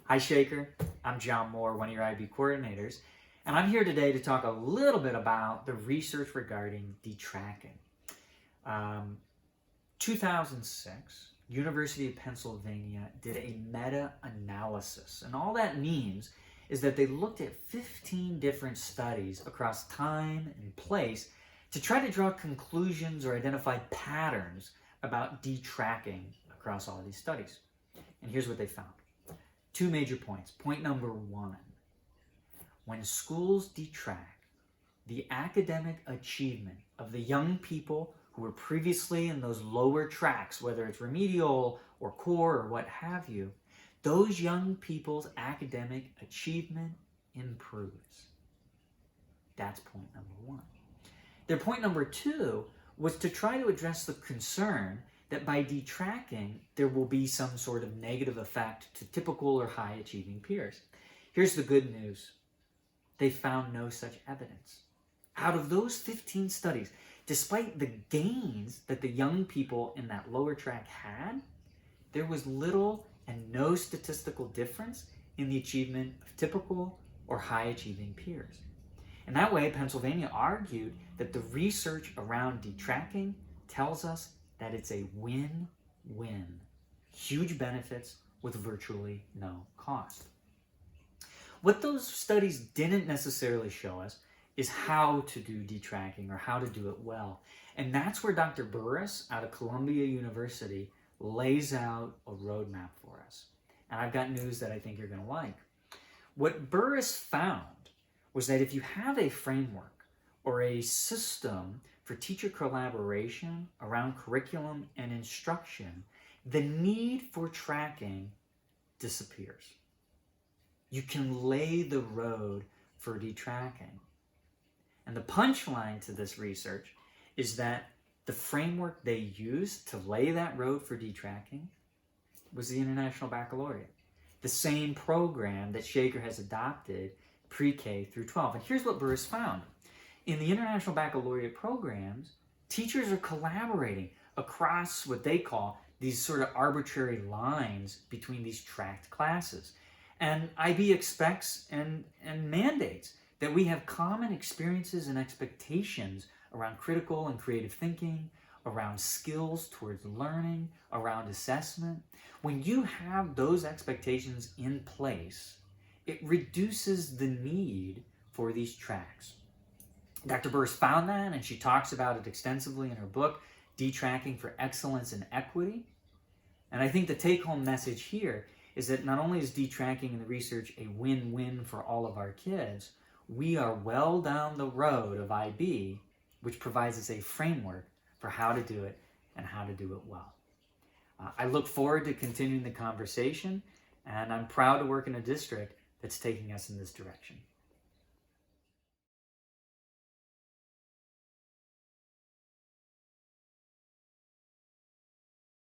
Hi Shaker, I'm John Moore, one of your IB coordinators, and I'm here today to talk a little bit about the research regarding detracking. 2006, University of Pennsylvania did a meta-analysis, and all that means is that they looked at 15 different studies across time and place to try to draw conclusions or identify patterns about detracking across all these studies. And here's what they found. Two major points. Point number one, when schools detract, the academic achievement of the young people who were previously in those lower tracks, whether it's remedial or core or what have you, those young people's academic achievement improves. That's point number one. Their point number two was to try to address the concern that by detracking, there will be some sort of negative effect to typical or high-achieving peers. Here's the good news. They found no such evidence. Out of those 15 studies, despite the gains that the young people in that lower track had, there was little and no statistical difference in the achievement of typical or high-achieving peers. And that way, Pennsylvania argued that the research around detracking tells us that it's a win-win. Huge benefits with virtually no cost. What those studies didn't necessarily show us is how to do detracking or how to do it well. And that's where Dr. Burris out of Columbia University lays out a roadmap for us. And I've got news that I think you're going to like. What Burris found was that if you have a framework or a system for teacher collaboration around curriculum and instruction, the need for tracking disappears. You can lay the road for detracking. And the punchline to this research is that the framework they used to lay that road for detracking was the International Baccalaureate, the same program that Shaker has adopted pre-K through 12. And here's what Burris found. In the International Baccalaureate programs, teachers are collaborating across what they call these sort of arbitrary lines between these tracked classes. And IB expects and mandates that we have common experiences and expectations around critical and creative thinking, around skills towards learning, around assessment. When you have those expectations in place, it reduces the need for these tracks. Dr. Burris found that, and she talks about it extensively in her book, Detracking for Excellence and Equity. And I think the take-home message here is that not only is detracking in the research a win-win for all of our kids, we are well down the road of IB, which provides us a framework for how to do it and how to do it well. I look forward to continuing the conversation, and I'm proud to work in a district that's taking us in this direction.